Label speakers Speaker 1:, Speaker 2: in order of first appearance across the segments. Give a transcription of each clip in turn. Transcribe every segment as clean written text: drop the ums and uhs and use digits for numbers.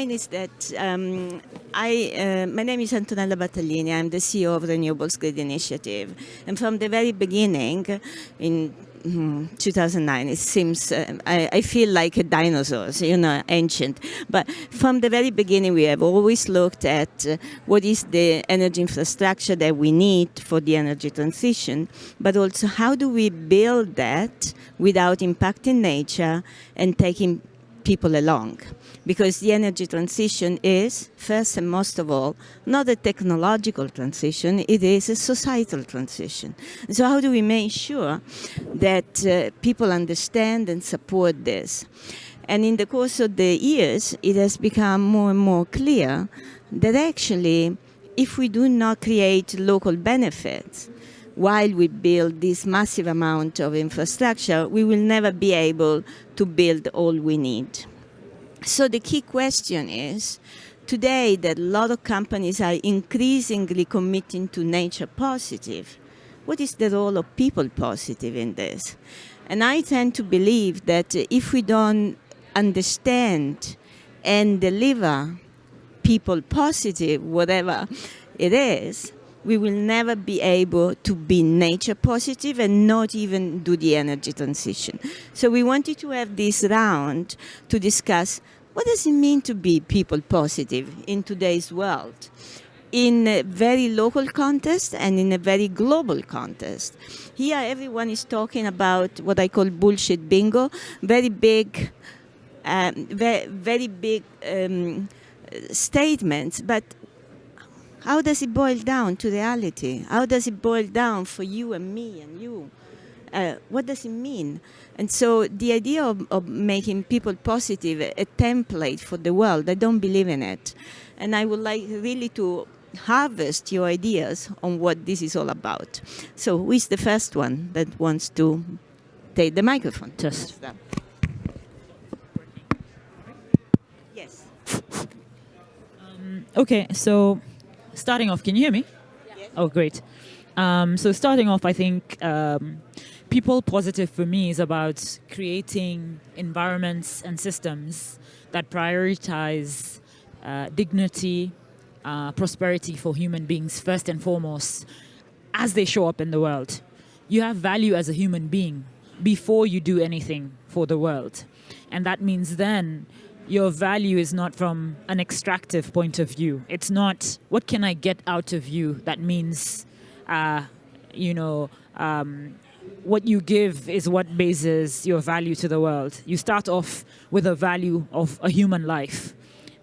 Speaker 1: mine is that my name is Antonella Battaglini. I'm the CEO of Renewables Grid Initiative. And from the very beginning, in 2009, it seems, I feel like a dinosaur, ancient. But from the very beginning, we have always looked at what is the energy infrastructure that we need for the energy transition, but also how do we build that without impacting nature and taking people along. Because the energy transition is, first and most of all, not a technological transition, it is a societal transition. So how do we make sure that people understand and support this? And in the course of the years, it has become more and more clear that actually, if we do not create local benefits, while we build this massive amount of infrastructure, we will never be able to build all we need. So the key question is, today that a lot of companies are increasingly committing to nature positive, what is the role of people positive in this? And I tend to believe that if we don't understand and deliver people positive, whatever it is, we will never be able to be nature positive and not even do the energy transition. So we wanted to have this round to discuss what does it mean to be people positive in today's world, in a very local context and in a very global context. Here everyone is talking about what I call bullshit bingo, very big statements, but how does it boil down to reality? How does it boil down for you and me and you? What does it mean? And so the idea of making people positive a template for the world, I don't believe in it. And I would like really to harvest your ideas on what this is all about. So who is the first one that wants to take the microphone?
Speaker 2: Just.
Speaker 1: Yes.
Speaker 2: Okay, so starting off, can you hear me?
Speaker 1: Yes.
Speaker 2: Oh, great. So starting off, I think people positive for me is about creating environments and systems that prioritize dignity, prosperity for human beings first and foremost as they show up in the world. You have value as a human being before you do anything for the world. And that means then your value is not from an extractive point of view. It's not, what can I get out of you? That means, what you give is what bases your value to the world. You start off with a value of a human life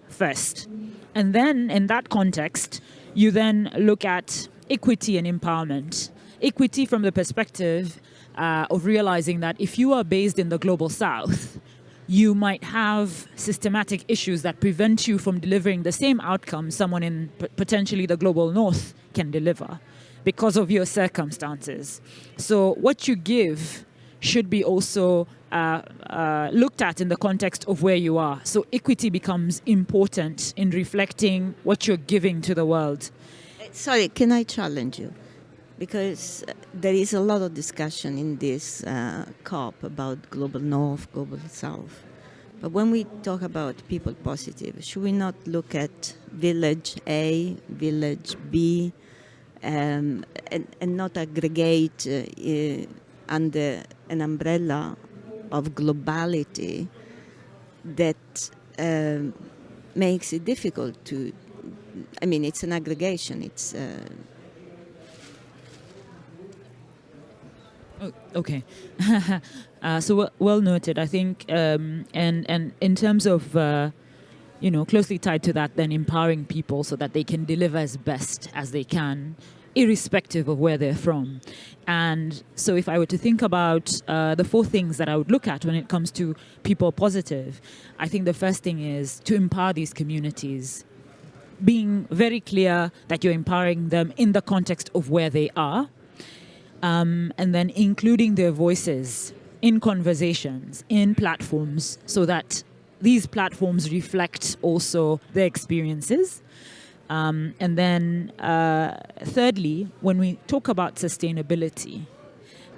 Speaker 2: first. And then in that context, you then look at equity and empowerment. Equity from the perspective of realizing that if you are based in the global south, you might have systematic issues that prevent you from delivering the same outcome someone in potentially the global north can deliver because of your circumstances. So what you give should be also looked at in the context of where you are. So equity becomes important in reflecting what you're giving to the world.
Speaker 1: Sorry, can I challenge you? Because there is a lot of discussion in this COP about global north, global south. But when we talk about people positive, should we not look at village A, village B, and not aggregate under an umbrella of globality that makes it difficult to, it's an aggregation, it's...
Speaker 2: Okay. So well noted, I think, and in terms of, closely tied to that, then empowering people so that they can deliver as best as they can, irrespective of where they're from. And so if I were to think about the 4 things that I would look at when it comes to people positive, I think the first thing is to empower these communities, being very clear that you're empowering them in the context of where they are, and then including their voices in conversations, in platforms, so that these platforms reflect also their experiences. And then thirdly, when we talk about sustainability,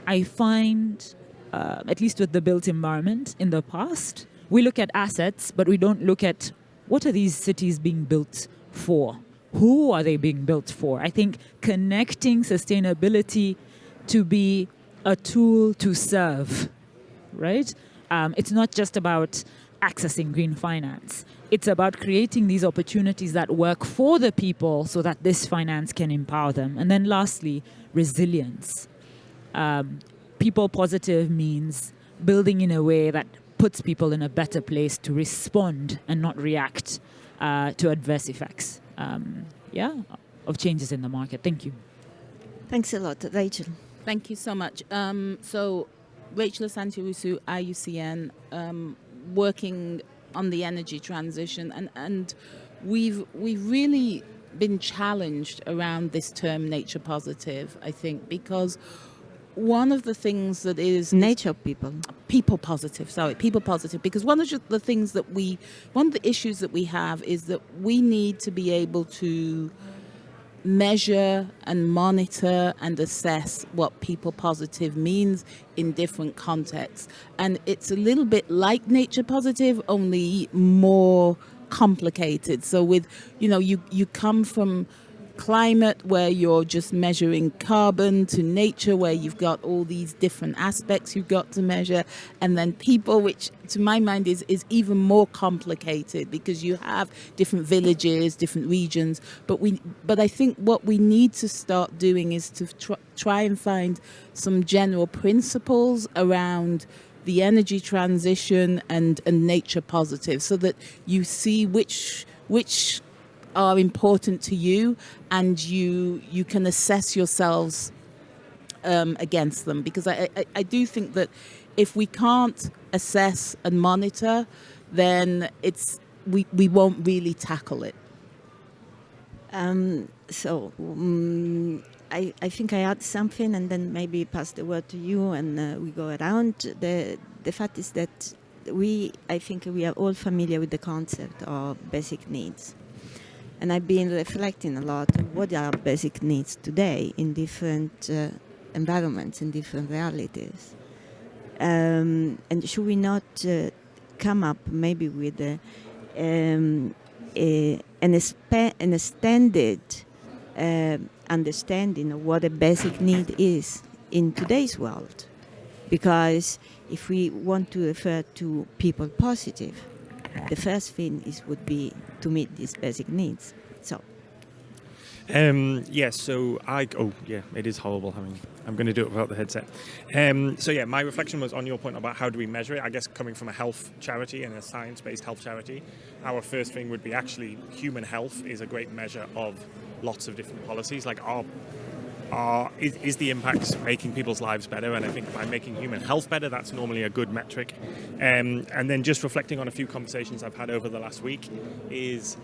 Speaker 2: I find, at least with the built environment in the past, we look at assets, but we don't look at what are these cities being built for? Who are they being built for? I think connecting sustainability to be a tool to serve, right? It's not just about accessing green finance. It's about creating these opportunities that work for the people so that this finance can empower them. And then lastly, resilience. People positive means building in a way that puts people in a better place to respond and not react to adverse effects of changes in the market. Thank you.
Speaker 1: Thanks a lot, Rachel.
Speaker 3: Thank you so much. So, Rachel Asante-Rusu, IUCN, working on the energy transition, and we've really been challenged around this term nature positive, I think, because one of the things that is
Speaker 1: nature people positive, because one of the things that one of the issues that we have is that we need to be able to measure and monitor and assess what people positive means in different contexts. And it's a little bit like nature positive, only more complicated. So with, you come from climate where you're just measuring carbon to nature where you've got all these different aspects you've got to measure, and then people, which to my mind is even more complicated because you have different villages, different regions, but I think what we need to start doing is to try and find some general principles around the energy transition and nature positive, so that you see which are important to you, and you can assess yourselves against them. Because I do think that if we can't assess and monitor, then we won't really tackle it. I think I add something and then maybe pass the word to you, and we go around. The fact is that I think we are all familiar with the concept of basic needs. And I've been reflecting a lot on what are basic needs today in different environments, in different realities. And should we not come up maybe with an extended understanding of what a basic need is in today's world? Because if we want to refer to people positive, the first thing would be to meet these basic needs. So.
Speaker 4: It is horrible I'm going to do it without the headset. My reflection was on your point about how do we measure it. I guess coming from a health charity and a science-based health charity, our first thing would be actually human health is a great measure of lots of different policies. Like is the impact making people's lives better? And I think by making human health better, that's normally a good metric. And then just reflecting on a few conversations I've had over the last week is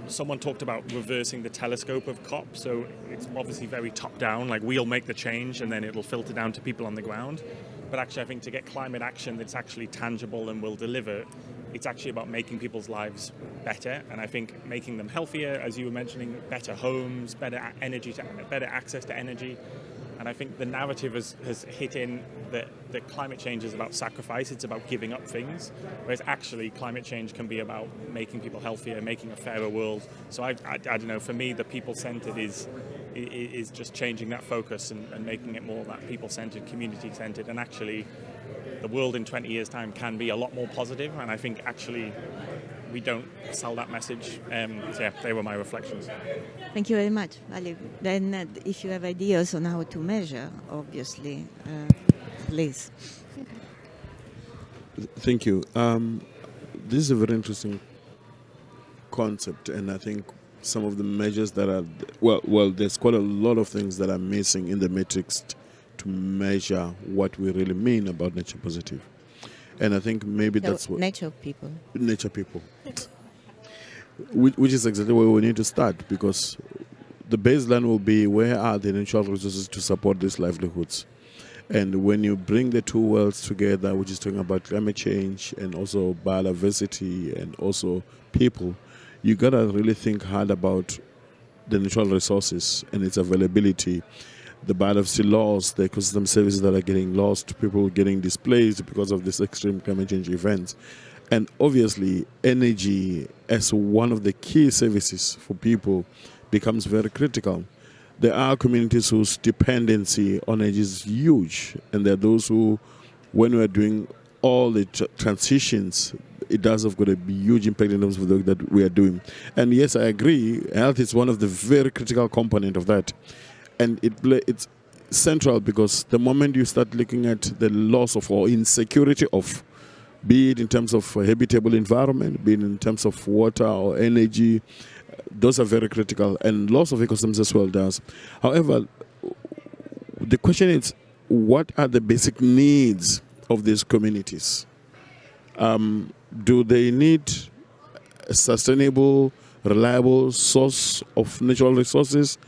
Speaker 4: someone talked about reversing the telescope of COP. So it's obviously very top down, like we'll make the change and then it'll filter down to people on the ground. But actually I think to get climate action that's actually tangible and will deliver, it's actually about making people's lives better. And I think making them healthier, as you were mentioning, better homes, better energy, better access to energy. And I think the narrative has hit in that climate change is about sacrifice, it's about giving up things, whereas actually climate change can be about making people healthier, making a fairer world. So I don't know, for me the people-centered is just changing that focus and making it more that people-centered, community-centered, and actually the world in 20 years' time can be a lot more positive, and I think actually we don't sell that message. They were my reflections.
Speaker 1: Thank you very much, Ali. Then if you have ideas on how to measure, obviously, please.
Speaker 5: Thank you. This is a very interesting concept, and I think some of the measures that are, there's quite a lot of things that are missing in the metrics to measure what we really mean about nature positive. And I think maybe that's what...
Speaker 1: Nature people.
Speaker 5: Nature people. Which is exactly where we need to start, because the baseline will be where are the natural resources to support these livelihoods. And when you bring the two worlds together, which is talking about climate change and also biodiversity and also people, you got to really think hard about the natural resources and its availability, the biodiversity loss, the ecosystem services that are getting lost, people getting displaced because of these extreme climate change events. And obviously, energy as one of the key services for people becomes very critical. There are communities whose dependency on energy is huge, and there are those who, when we're doing all the transitions, it does have got a huge impact in terms of the work that we are doing. And yes, I agree, health is one of the very critical component of that. And it's central because the moment you start looking at the loss of or insecurity of, be it in terms of habitable environment, be it in terms of water or energy, those are very critical, and loss of ecosystems as well does. However, the question is, what are the basic needs of these communities? Do they need a sustainable, reliable source of natural resources,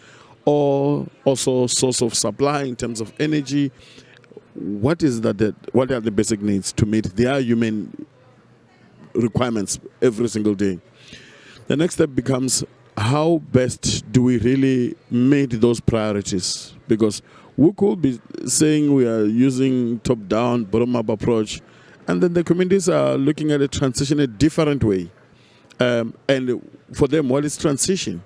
Speaker 5: or also source of supply in terms of energy? What are the basic needs to meet their human requirements every single day? The next step becomes, how best do we really meet those priorities? Because we could be saying we are using top-down, bottom-up approach, and then the communities are looking at a transition a different way. And for them, what is transition?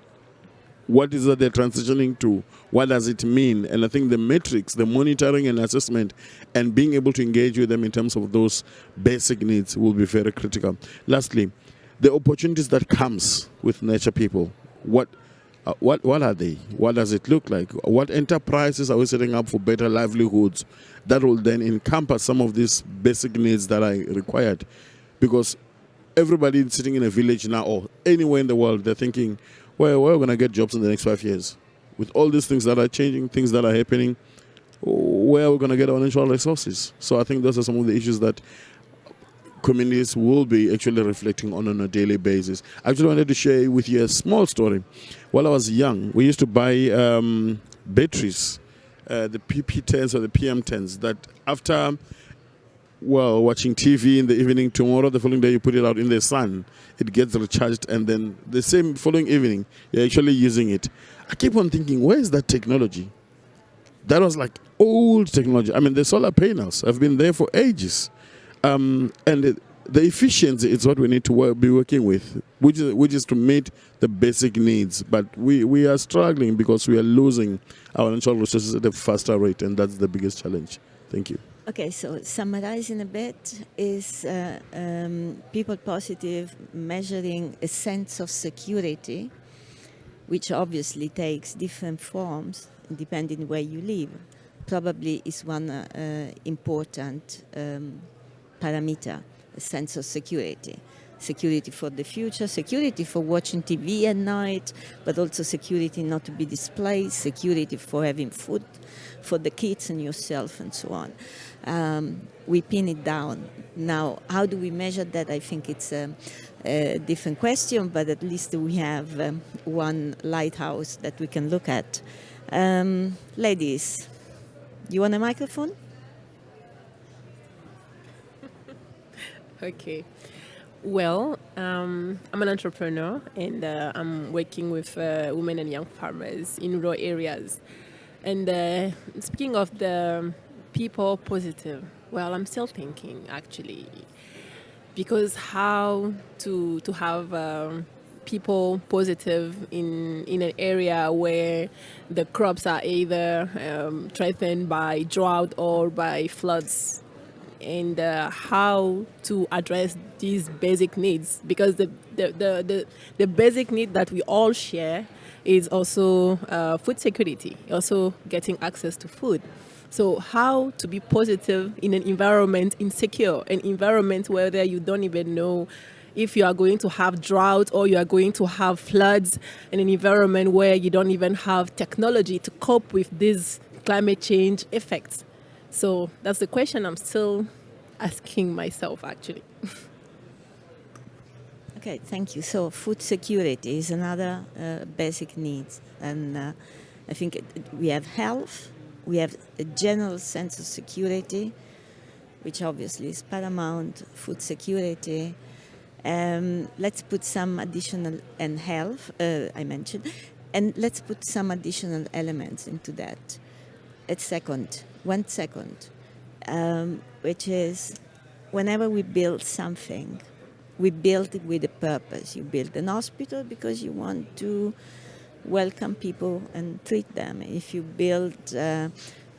Speaker 5: What is that they're transitioning to? What does it mean? And I think the metrics, the monitoring and assessment, and being able to engage with them in terms of those basic needs will be very critical. Lastly, the opportunities that comes with nature people. What are they? What does it look like? What enterprises are we setting up for better livelihoods that will then encompass some of these basic needs that are required? Because everybody sitting in a village now or anywhere in the world, they're thinking, well, we're going to get jobs in the next 5 years. With all these things that are changing, things that are happening, where are we going to get our natural resources? So I think those are some of the issues that communities will be actually reflecting on a daily basis. I actually wanted to share with you a small story. While I was young, we used to buy batteries, the PP10s or the PM10s, that after watching TV in the evening, tomorrow, the following day, you put it out in the sun, it gets recharged, and then the same following evening, you're actually using it. I keep on thinking, where is that technology? That was like old technology. I mean, the solar panels have been there for ages. And the efficiency is what we need to be working with, which is to meet the basic needs. But we are struggling because we are losing our natural resources at a faster rate, and that's the biggest challenge. Thank you.
Speaker 1: Okay, so summarizing a bit is people positive measuring a sense of security, which obviously takes different forms depending where you live. Probably is one important parameter, a sense of security. Security for the future, security for watching TV at night, but also security not to be displaced, security for having food for the kids and yourself and so on. We pin it down. Now, how do we measure that? I think it's a different question, but at least we have one lighthouse that we can look at. Ladies, you want a microphone?
Speaker 6: Okay. Well, I'm an entrepreneur, and I'm working with women and young farmers in rural areas. And speaking of the people positive, well, I'm still thinking actually, because how to have people positive in an area where the crops are either threatened by drought or by floods, and how to address these basic needs, because the basic need that we all share is also food security, also getting access to food. So how to be positive in an environment insecure, an environment where you don't even know if you are going to have drought or you are going to have floods, in an environment where you don't even have technology to cope with these climate change effects. So that's the question I'm still asking myself, actually.
Speaker 1: Okay, thank you. So food security is another basic need. And I think we have health, we have a general sense of security, which obviously is paramount, food security. Let's put some additional, and health, I mentioned, and let's put some additional elements into that. One second, which is whenever we build something, we build it with a purpose. You build an hospital because you want to welcome people and treat them. If you build, I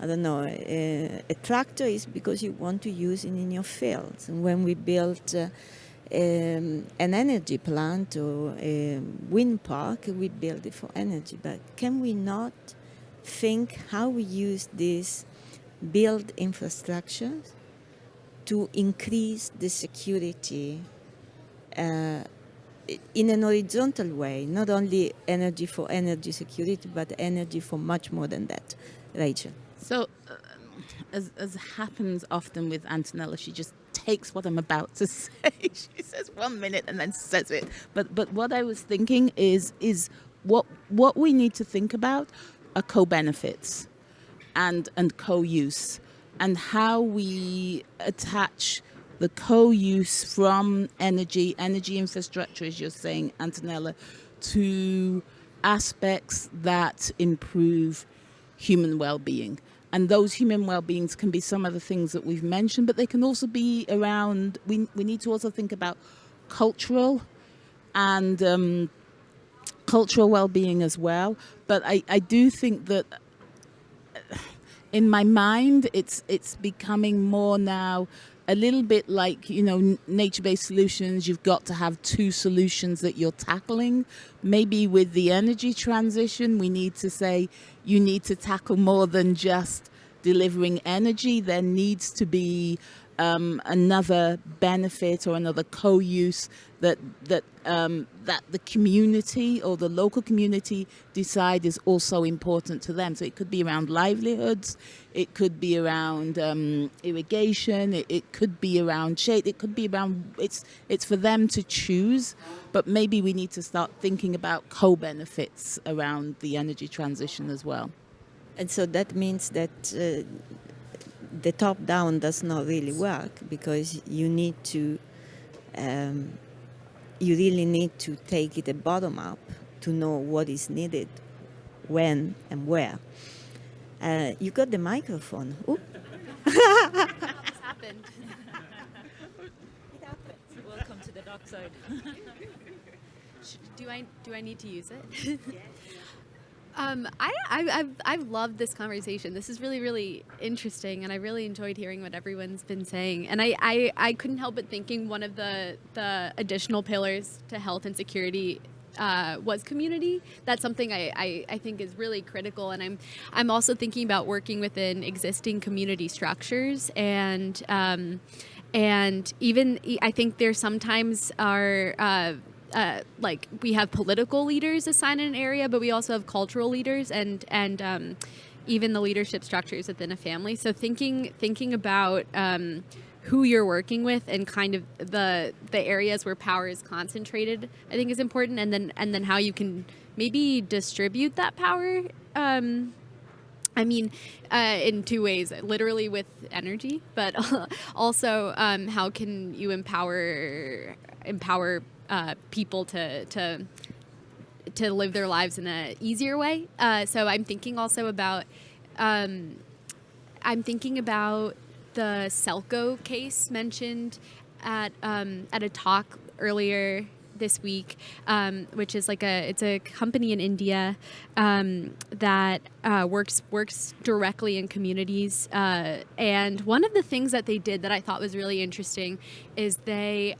Speaker 1: don't know, a tractor, is because you want to use it in your fields. And when we build an energy plant or a wind park, we build it for energy. But can we not think how we use this build infrastructures to increase the security in an horizontal way, not only energy for energy security, but energy for much more than that. Rachel.
Speaker 3: So, as happens often with Antonella, she just takes what I'm about to say. She says 1 minute and then says it. But what I was thinking is what we need to think about are co-benefits and co-use, and how we attach the co-use from energy infrastructure, as you're saying, Antonella, to aspects that improve human well-being. And those human well-beings can be some of the things that we've mentioned, but they can also be around, we need to also think about cultural and cultural well-being as well. But I do think that in my mind, it's becoming more now a little bit like, nature-based solutions. You've got to have two solutions that you're tackling. Maybe with the energy transition, we need to say you need to tackle more than just delivering energy. There needs to be another benefit or another co-use that the community or the local community decide is also important to them. So it could be around livelihoods, it could be around irrigation, it could be around shade, it could be around, it's for them to choose. But maybe we need to start thinking about co-benefits around the energy transition as well.
Speaker 1: And so that means that the top-down does not really work, because you need to, you really need to take it a bottom-up to know what is needed, when and where. You got the microphone. Oop.
Speaker 7: This happened.
Speaker 2: Welcome to the dark side.
Speaker 7: Do I need to use it? I've loved this conversation. This is really, really interesting, and I really enjoyed hearing what everyone's been saying. And I couldn't help but thinking one of the additional pillars to health and security was community. That's something I think is really critical. And I'm also thinking about working within existing community structures, and even I think there sometimes are. Like we have political leaders assigned in an area, but we also have cultural leaders and even the leadership structures within a family. So thinking about who you're working with and kind of the areas where power is concentrated, I think is important, and then how you can maybe distribute that power. In two ways, literally with energy, but also how can you empower people to live their lives in an easier way. So I'm thinking also about the Selco case mentioned at a talk earlier this week, which is it's a company in India that works directly in communities. And one of the things that they did that I thought was really interesting is they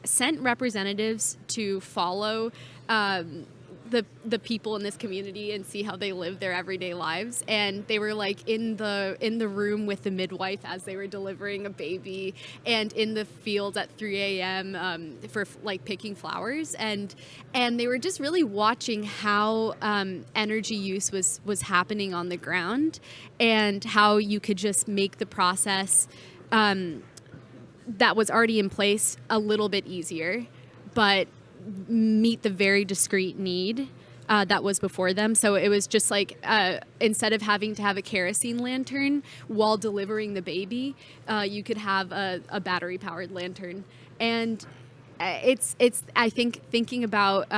Speaker 7: sent representatives to follow the people in this community and see how they live their everyday lives. And they were in the room with the midwife as they were delivering a baby, and in the fields at 3 a.m. For picking flowers. And they were just really watching how energy use was happening on the ground, and how you could just make the process that was already in place a little bit easier, but meet the very discrete need that was before them. So it was just instead of having to have a kerosene lantern while delivering the baby, you could have a battery powered lantern. And it's I think thinking about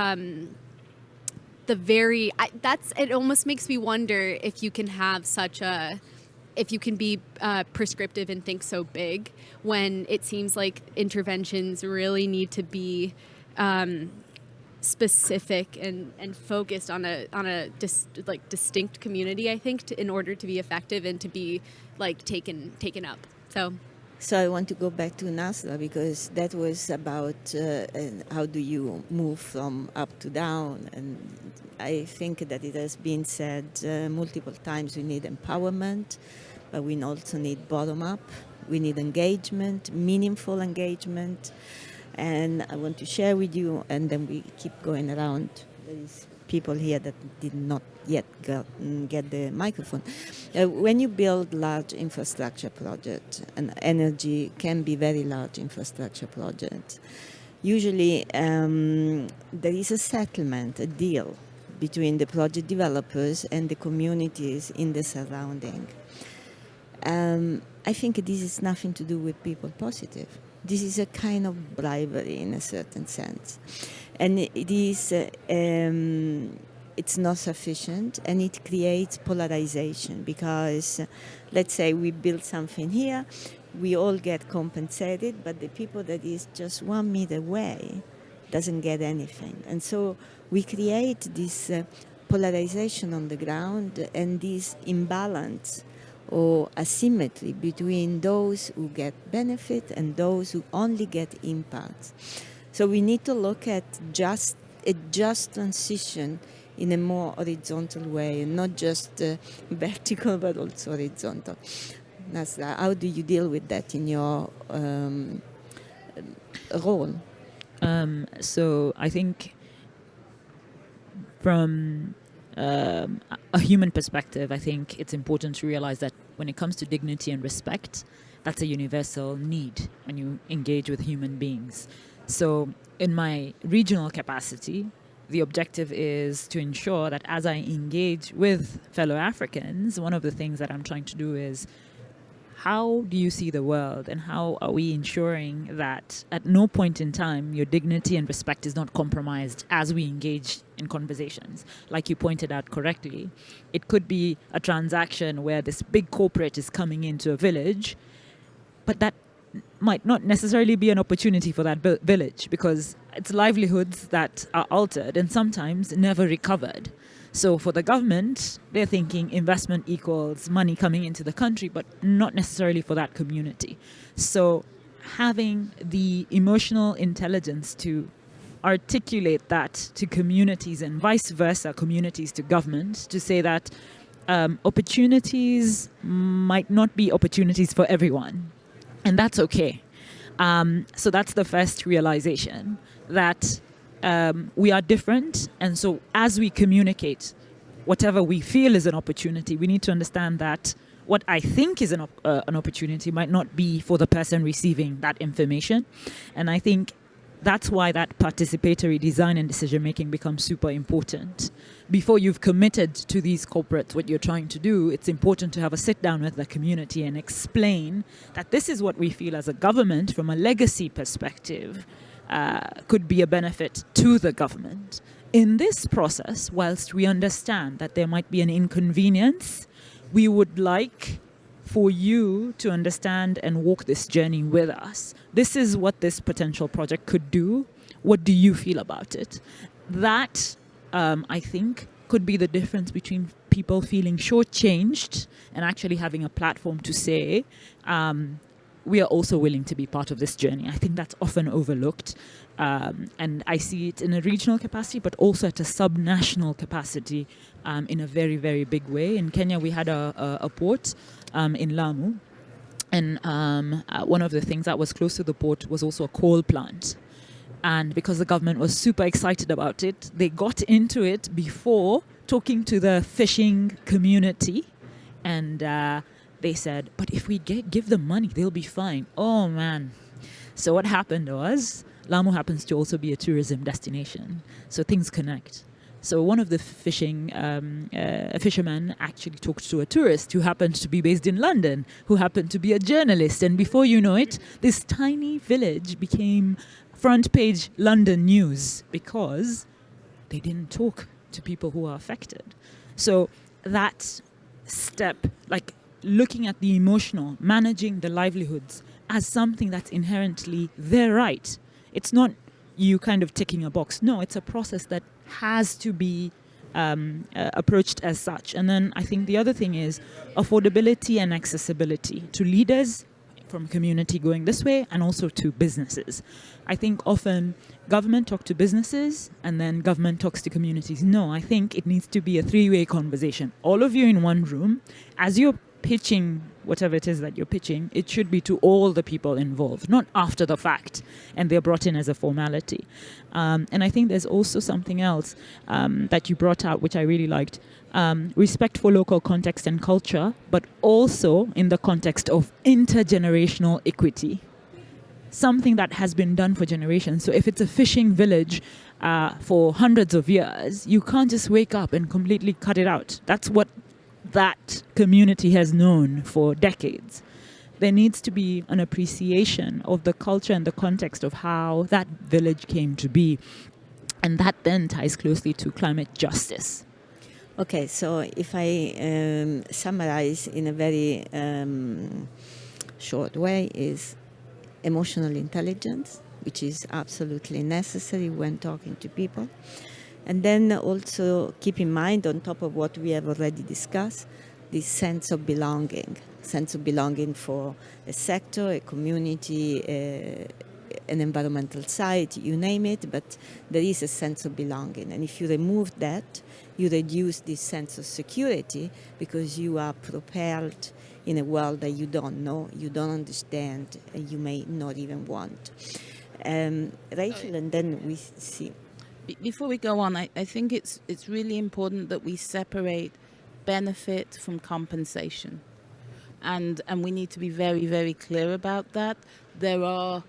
Speaker 7: it almost makes me wonder if you can have such a if you can be prescriptive and think so big, when it seems like interventions really need to be specific and focused on a distinct community, I think, in order to be effective and to be like taken up.
Speaker 1: So I want to go back to Nasra, because that was about how do you move from up to down. And I think that it has been said multiple times, we need empowerment, but we also need bottom-up. We need engagement, meaningful engagement. And I want to share with you, and then we keep going around. There is people here that did not yet get the microphone. When you build large infrastructure projects, and energy can be very large infrastructure projects, usually there is a settlement, a deal between the project developers and the communities in the surrounding. I think this is nothing to do with people positive. This is a kind of bribery in a certain sense. And it is, it's not sufficient, and it creates polarization, because let's say we build something here, we all get compensated, but the people that is just 1 meter away doesn't get anything. And so we create this polarization on the ground and this imbalance or asymmetry between those who get benefit and those who only get impact. So we need to look at a just transition in a more horizontal way, and not just vertical, but also horizontal. Nasra, how do you deal with that in your role?
Speaker 2: So I think from a human perspective, I think it's important to realize that when it comes to dignity and respect, that's a universal need when you engage with human beings. So in my regional capacity, the objective is to ensure that as I engage with fellow Africans, one of the things that I'm trying to do is, how do you see the world, and how are we ensuring that at no point in time your dignity and respect is not compromised as we engage in conversations? Like you pointed out correctly, it could be a transaction where this big corporate is coming into a village, but that might not necessarily be an opportunity for that village, because it's livelihoods that are altered and sometimes never recovered. So for the government, they're thinking investment equals money coming into the country, but not necessarily for that community. So having the emotional intelligence to articulate that to communities, and vice versa, communities to government, to say that opportunities might not be opportunities for everyone. And that's okay. So that's the first realization, that we are different. And so as we communicate whatever we feel is an opportunity, we need to understand that what I think is an opportunity might not be for the person receiving that information. And I think that's why that participatory design and decision making becomes super important. Before you've committed to these corporates what you're trying to do, it's important to have a sit down with the community and explain that this is what we feel as a government from a legacy perspective could be a benefit to the government. In this process, whilst we understand that there might be an inconvenience, we would like for you to understand and walk this journey with us. This is what this potential project could do. What do you feel about it? That, I think, could be the difference between people feeling shortchanged and actually having a platform to say, we are also willing to be part of this journey. I think that's often overlooked. And I see it in a regional capacity, but also at a subnational capacity in a very, very big way. In Kenya, we had a port in Lamu. And one of the things that was close to the port was also a coal plant. And because the government was super excited about it, they got into it before talking to the fishing community. And they said, but if we give them money, they'll be fine. Oh, man. So what happened was, Lamu happens to also be a tourism destination. So things connect. So one of the fishermen actually talked to a tourist who happened to be based in London, who happened to be a journalist. And before you know it, this tiny village became front page London news because they didn't talk to people who are affected. So that step, like looking at the emotional, managing the livelihoods as something that's inherently their right. It's not you kind of ticking a box. No, it's a process that has to be approached as such. And then I think the other thing is affordability and accessibility to leaders from community going this way and also to businesses. I think often government talk to businesses and then government talks to communities. No, I think it needs to be a three-way conversation. All of you in one room, as you're pitching whatever it is that you're pitching, it should be to all the people involved, not after the fact, and they're brought in as a formality. And I think there's also something else that you brought out, which I really liked. Respect for local context and culture, but also in the context of intergenerational equity. Something that has been done for generations. So if it's a fishing village for hundreds of years, you can't just wake up and completely cut it out. That's what that community has known for decades. There needs to be an appreciation of the culture and the context of how that village came to be. And that then ties closely to climate justice.
Speaker 1: Okay, so if I summarize in a very short way, is emotional intelligence, which is absolutely necessary when talking to people. And then also keep in mind, on top of what we have already discussed, this sense of belonging for a sector, a community, an environmental site, you name it, but there is a sense of belonging. And if you remove that, you reduce this sense of security because you are propelled in a world that you don't know, you don't understand, and you may not even want. Rachel, and then we see.
Speaker 3: Before we go on, I think it's really important that we separate benefit from compensation. And we need to be very, very clear about that. There are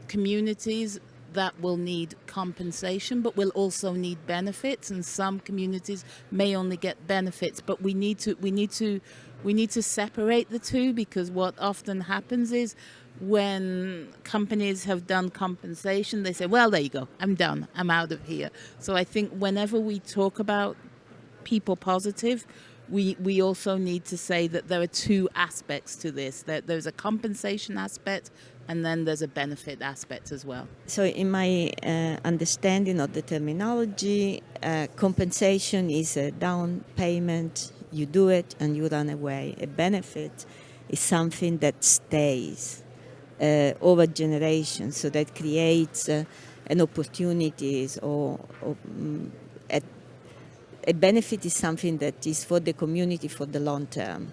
Speaker 3: communities that will need compensation, but will also need benefits, and some communities may only get benefits. But we need to separate the two, because what often happens is when companies have done compensation, they say, well, there you go, I'm done, I'm out of here. So I think whenever we talk about people positive, we also need to say that there are two aspects to this. There's a compensation aspect, and then there's a benefit aspect as well.
Speaker 1: So in my understanding of the terminology, compensation is a down payment, you do it and you run away. A benefit is something that stays over generations, so that creates an opportunities or a benefit is something that is for the community for the long term.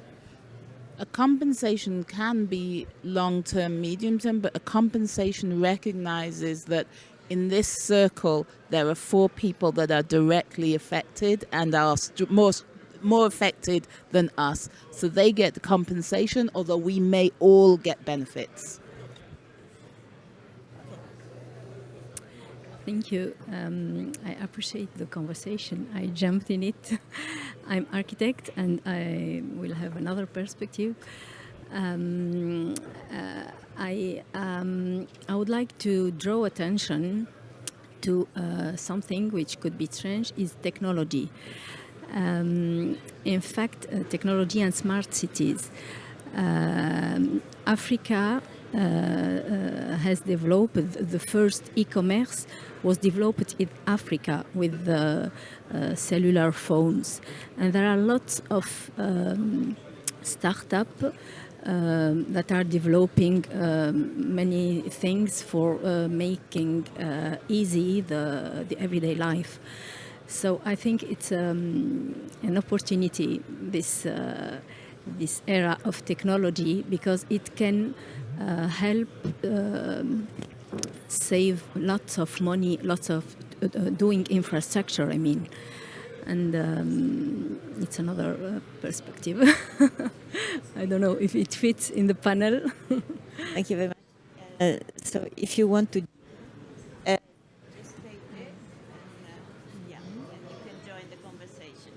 Speaker 3: A compensation can be long-term, medium-term, but a compensation recognizes that in this circle there are 4 people that are directly affected and are more affected than us. So they get compensation, although we may all get benefits.
Speaker 8: Thank you. I appreciate the conversation. I jumped in it. I'm architect and I will have another perspective. I would like to draw attention to something which could be strange, is technology. In fact, technology and smart cities. Africa has developed the first e-commerce was developed in Africa with the cellular phones, and there are lots of startups that are developing many things for making easy the everyday life. So I think it's an opportunity, this era of technology, because it can help save lots of money, lots of doing infrastructure, I mean. And it's another perspective. I don't know if it fits in the panel.
Speaker 1: Thank you very much. So if you want to just take this and you can join the conversation.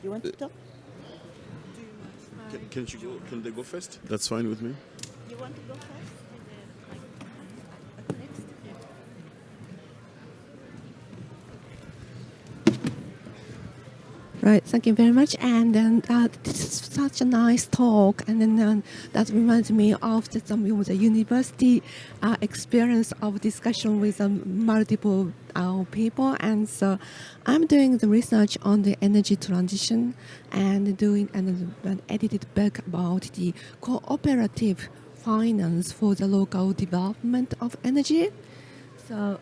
Speaker 1: You want to talk?
Speaker 5: Can they go first? That's fine with me.
Speaker 1: You want to go first?
Speaker 9: Right, thank you very much. And then this is such a nice talk. And then that reminds me of the university experience of discussion with multiple people. And so I'm doing the research on the energy transition and doing an edited book about the cooperative finance for the local development of energy. So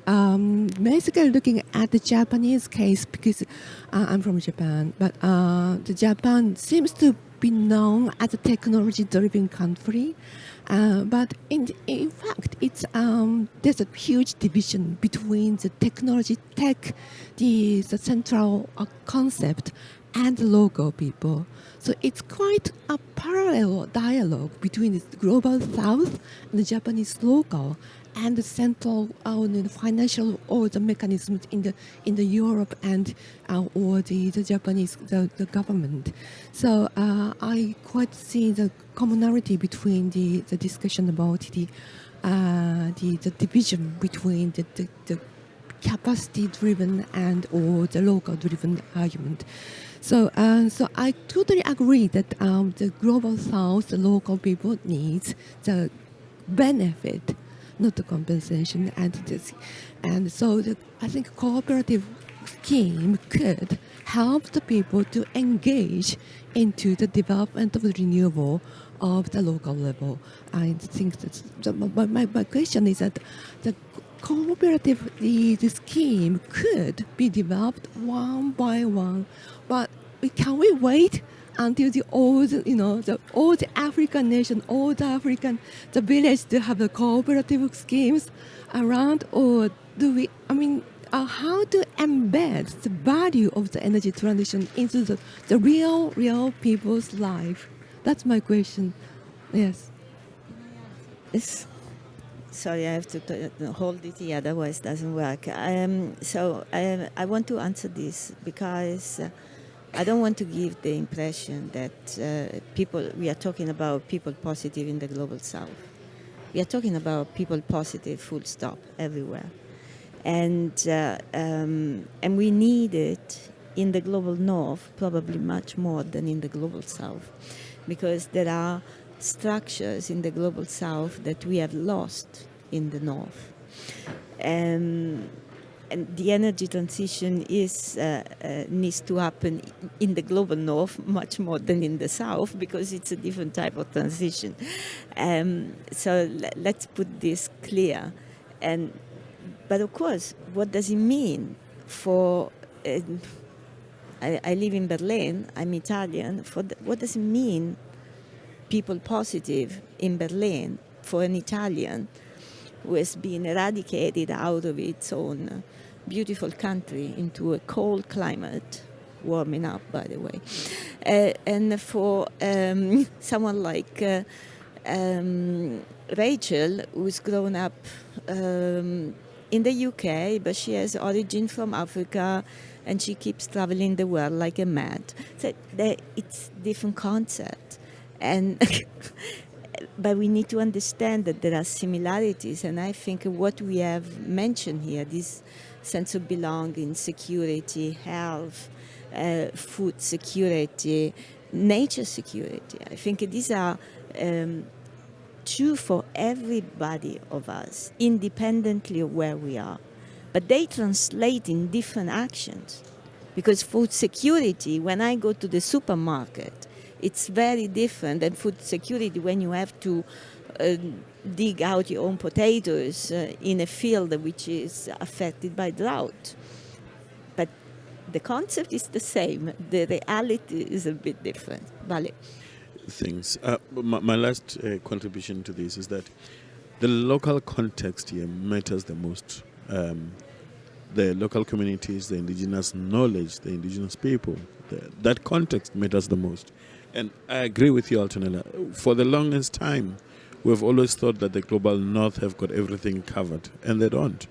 Speaker 9: basically looking at the Japanese case, because I'm from Japan, but the Japan seems to be known as a technology-driven country. But in fact, it's there's a huge division between the technology the central concept, and the local people. So it's quite a parallel dialogue between the global south and the Japanese local, and the central the financial or the mechanisms in the Europe and or the Japanese the government. So I quite see the commonality between the discussion about the division between the capacity driven and or the local driven argument. So I totally agree that the global south, the local people needs the benefit, not the compensation, and so I think cooperative scheme could help the people to engage into the development of the renewable of the local level. I think that my question is that the cooperative the scheme could be developed one by one, but can we wait until all the African nation, all the village to have the cooperative schemes around, or do we? How to embed the value of the energy transition into the real people's life? That's my question. Yes.
Speaker 1: Sorry, I have to hold it here, otherwise it doesn't work. I want to answer this because I don't want to give the impression that we are talking about people positive in the global south. We are talking about people positive, full stop, everywhere. And we need it in the global north, probably much more than in the global south, because there are structures in the global south that we have lost in the north. And the energy transition needs to happen in the global north much more than in the south, because it's a different type of transition. So let's put this clear. But of course, what does it mean for... I live in Berlin, I'm Italian. What does it mean, people positive in Berlin, for an Italian who has been eradicated out of its own beautiful country into a cold climate, warming up, by the way. And for someone like Rachel, who's grown up in the UK, but she has origin from Africa, and she keeps traveling the world like a mad. So it's different concept. But we need to understand that there are similarities, and I think what we have mentioned here, this sense of belonging, security, health, food security, nature security, I think these are true for everybody of us, independently of where we are. But they translate in different actions. Because food security, when I go to the supermarket, it's very different than food security when you have to dig out your own potatoes in a field which is affected by drought. But the concept is the same. The reality is a bit different. Vale.
Speaker 5: Things. My last contribution to this is that the local context here matters the most. The local communities, the indigenous knowledge, the indigenous people, that context matters the most. And I agree with you, Altonella. For the longest time, we've always thought that the global north have got everything covered, and they don't.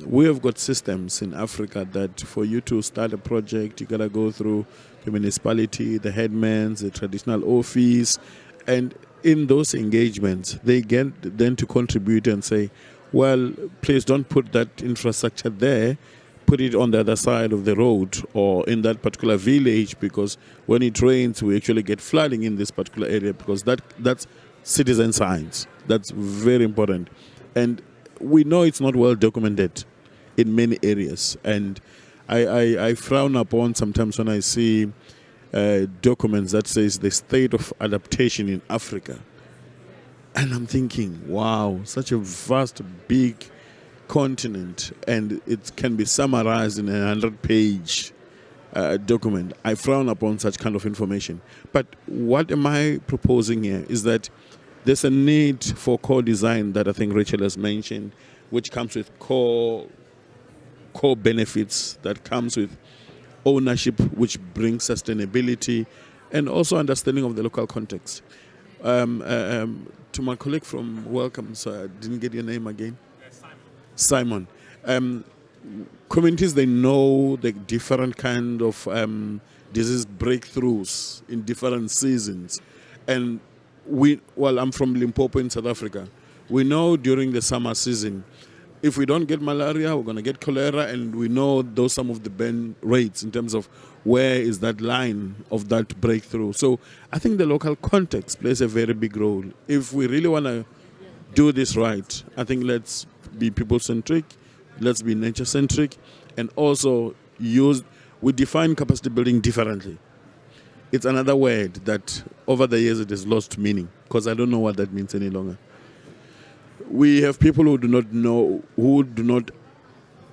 Speaker 5: We have got systems in Africa that for you to start a project, you got to go through the municipality, the headmans, the traditional office, and in those engagements, they get then to contribute and say, well, please don't put that infrastructure there, put it on the other side of the road or in that particular village, because when it rains, we actually get flooding in this particular area, because that's citizen science. That's very important. And we know it's not well documented in many areas. And I frown upon sometimes when I see documents that says the state of adaptation in Africa. And I'm thinking, wow, such a vast, big continent, and it can be summarized in a 100-page document. I frown upon such kind of information. But what am I proposing here is that there's a need for co-design that I think Rachel has mentioned, which comes with core benefits, that comes with ownership, which brings sustainability, and also understanding of the local context. To my colleague from Welcome, so I didn't get your name again. Simon. Communities, they know the different kind of disease breakthroughs in different seasons. And I'm from Limpopo in South Africa. We know during the summer season, if we don't get malaria, we're going to get cholera, and we know those some of the burn rates in terms of where is that line of that breakthrough. So I think the local context plays a very big role. If we really want to do this right, I think let's be people-centric, let's be nature-centric, and also we define capacity building differently. It's another word that over the years it has lost meaning, because I don't know what that means any longer. We have people who do not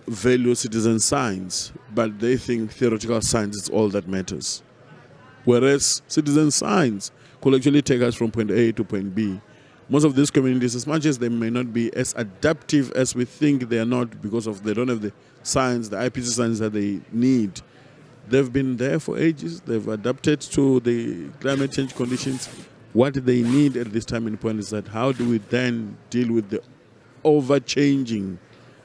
Speaker 5: value citizen science, but they think theoretical science is all that matters. Whereas citizen science could actually take us from point A to point B. Most of these communities, as much as they may not be as adaptive as we think they are not, because they don't have the science, the IPC science that they need, they've been there for ages. They've adapted to the climate change conditions. What they need at this time in point is that how do we then deal with the over-changing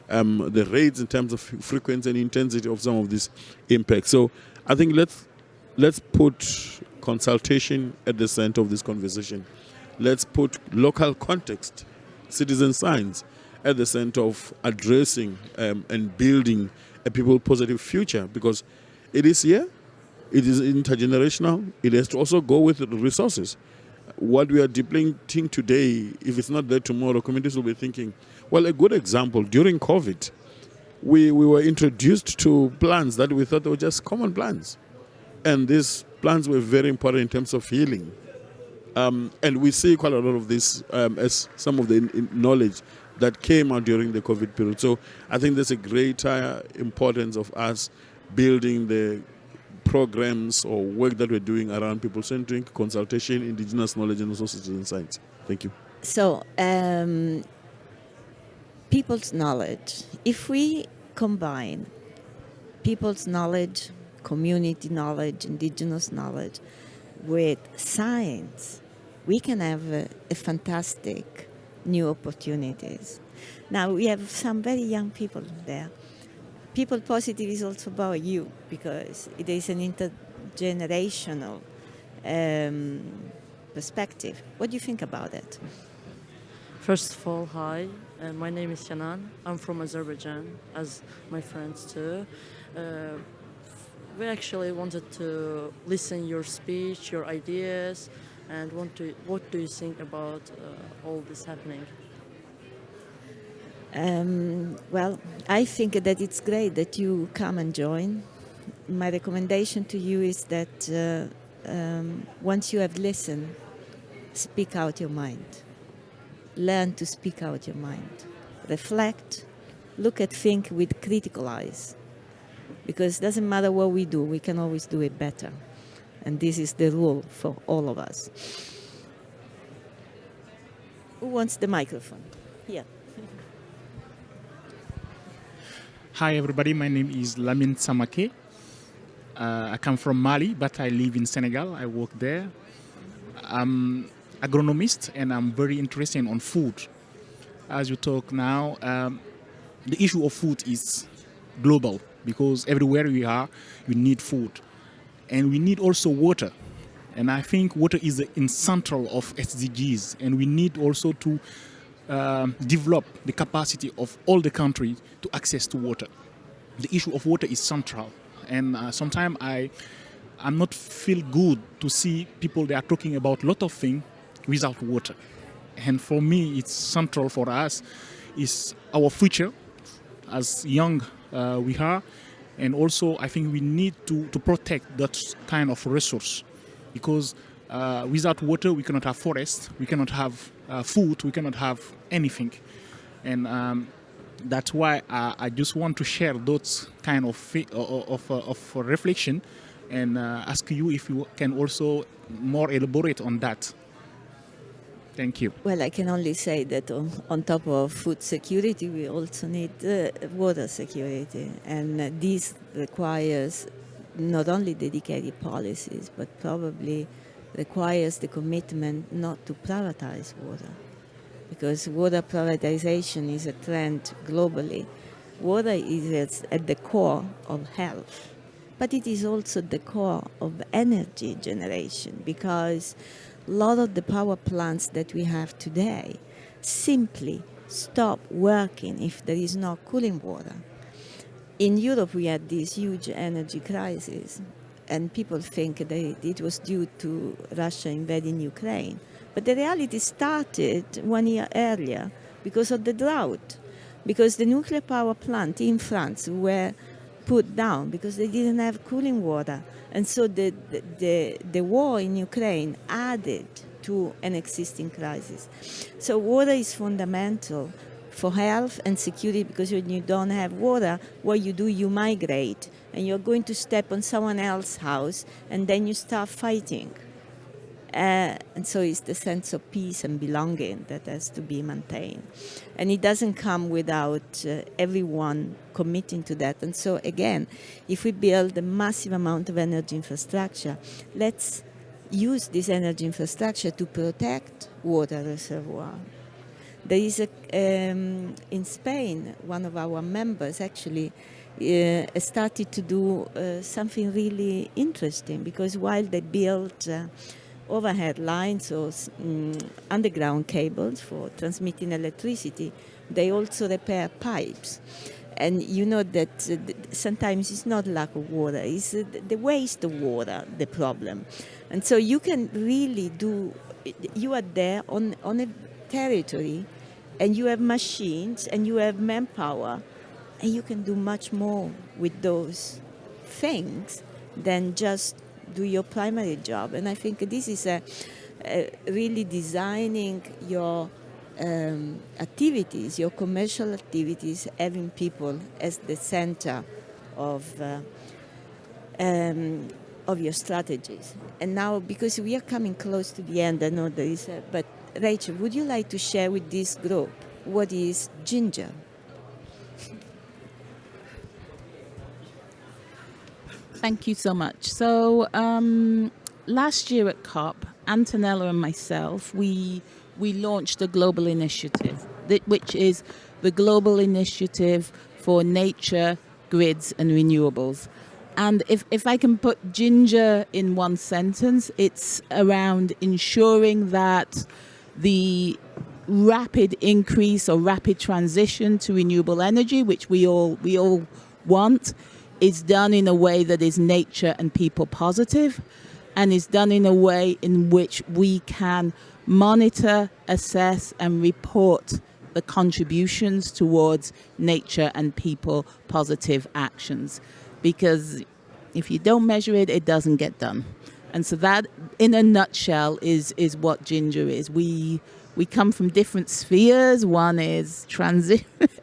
Speaker 5: the rates in terms of frequency and intensity of some of these impacts. So I think let's put consultation at the center of this conversation. Let's put local context, citizen science, at the center of addressing and building a people-positive future, because it is here, it is intergenerational, it has to also go with the resources. What we are depleting today, if it's not there tomorrow, communities will be thinking, well, a good example, during COVID, we were introduced to plants that we thought were just common plants. And these plants were very important in terms of healing. And we see quite a lot of this as some of the knowledge that came out during the COVID period. So I think there's a greater importance of us building the programs or work that we're doing around people-centric, consultation, indigenous knowledge, and also citizen science. Thank you.
Speaker 1: So, people's knowledge. If we combine people's knowledge, community knowledge, indigenous knowledge with science, we can have a fantastic new opportunities. Now, we have some very young people there. People positive is also about you, because it is an intergenerational perspective. What do you think about it?
Speaker 10: First of all, hi, my name is Yanan. I'm from Azerbaijan, as my friends too. We actually wanted to listen your speech, your ideas, and what do you think about all this happening?
Speaker 1: Well, I think that it's great that you come and join. My recommendation to you is that once you have listened, speak out your mind. Learn to speak out your mind. Reflect, look at things with critical eyes. Because it doesn't matter what we do, we can always do it better. And this is the rule for all of us. Who wants the microphone? Here.
Speaker 11: Hi everybody, my name is Lamine Samake. I come from Mali, but I live in Senegal. I work there. I'm agronomist and I'm very interested on food. As you talk now, the issue of food is global, because everywhere we are, we need food. And we need also water. And I think water is in central of SDGs, and we need also to develop the capacity of all the countries to access to water. the issue of water is central. And sometimes I'm not feel good to see people they are talking about a lot of things without water. And for me, it's central for us. It's our future as young we are. And also, I think we need to protect that kind of resource, because without water, we cannot have forest, we cannot have food, we cannot have anything. And that's why I just want to share those kind of reflection and ask you if you can also more elaborate on that. Thank you.
Speaker 1: Well, I can only say that on top of food security, we also need water security. And this requires not only dedicated policies, but probably requires the commitment not to privatize water. Because water privatization is a trend globally. Water is at the core of health, but it is also the core of energy generation, because a lot of the power plants that we have today simply stop working if there is no cooling water. In Europe, we had this huge energy crisis, and people think that it was due to Russia invading Ukraine. But the reality started 1 year earlier because of the drought, because the nuclear power plant in France were put down because they didn't have cooling water. And so the war in Ukraine added to an existing crisis. So water is fundamental for health and security, because when you don't have water, what you do, you migrate, and you're going to step on someone else's house, and then you start fighting. And so it's the sense of peace and belonging that has to be maintained. And it doesn't come without everyone committing to that. And so again, if we build a massive amount of energy infrastructure, let's use this energy infrastructure to protect water reservoir. There is in Spain, one of our members actually started to do something really interesting, because while they built overhead lines or underground cables for transmitting electricity, they also repair pipes. And you know that sometimes it's not lack of water, it's the waste of water, the problem. And so you can really you are there on a territory, and you have machines and you have manpower, and you can do much more with those things than just do your primary job. And I think this is really designing your activities, your commercial activities, having people as the center of your strategies. And now, because we are coming close to the end, I know there is but Rachel, would you like to share with this group what is ginger?
Speaker 3: Thank you so much. So last year at COP, Antonella and myself, we launched a global initiative, which is the Global Initiative for Nature, Grids and Renewables. And if I can put ginger in one sentence, it's around ensuring that the rapid increase or rapid transition to renewable energy, which we all want, is done in a way that is nature and people positive, and is done in a way in which we can monitor, assess and report the contributions towards nature and people positive actions. Because if you don't measure it, it doesn't get done. And so that, in a nutshell, is what ginger is. We come from different spheres. One is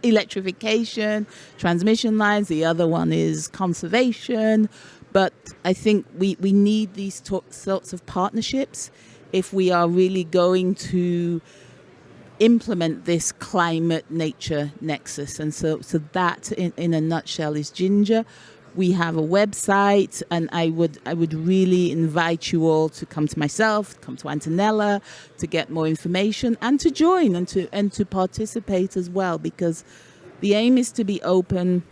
Speaker 3: electrification, transmission lines. The other one is conservation. But I think we need these sorts of partnerships if we are really going to implement this climate-nature nexus. And so that, in a nutshell, is ginger. We have a website, and I would really invite you all to come to myself, come to Antonella, to get more information and to join and to participate as well, because the aim is to be open.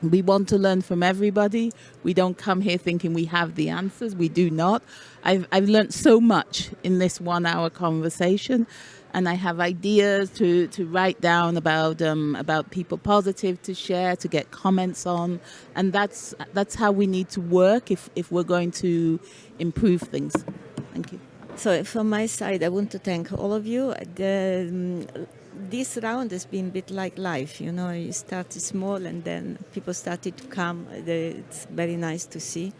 Speaker 3: We want to learn from everybody. We don't come here thinking we have the answers. We do not. I've learned so much in this 1 hour conversation, and I have ideas to write down about people positive to share, to get comments on, and that's how we need to work if we're going to improve things. Thank you.
Speaker 1: So from my side, I want to thank all of you. This round has been a bit like life, you know. You started small and then people started to come. It's very nice to see.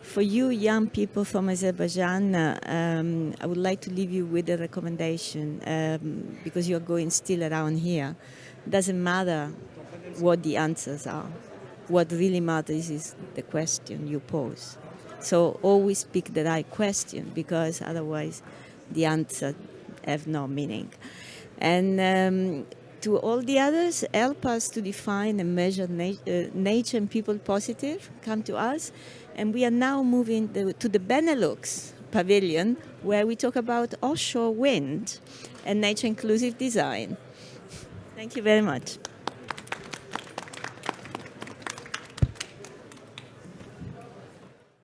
Speaker 1: For you young people from Azerbaijan, I would like to leave you with a recommendation because you're going still around here. It doesn't matter what the answers are. What really matters is the question you pose. So always pick the right question because otherwise the answer have no meaning. And to all the others, help us to define and measure nature and people positive. Come to us. And we are now moving to the Benelux Pavilion, where we talk about offshore wind and nature inclusive design. Thank you very much.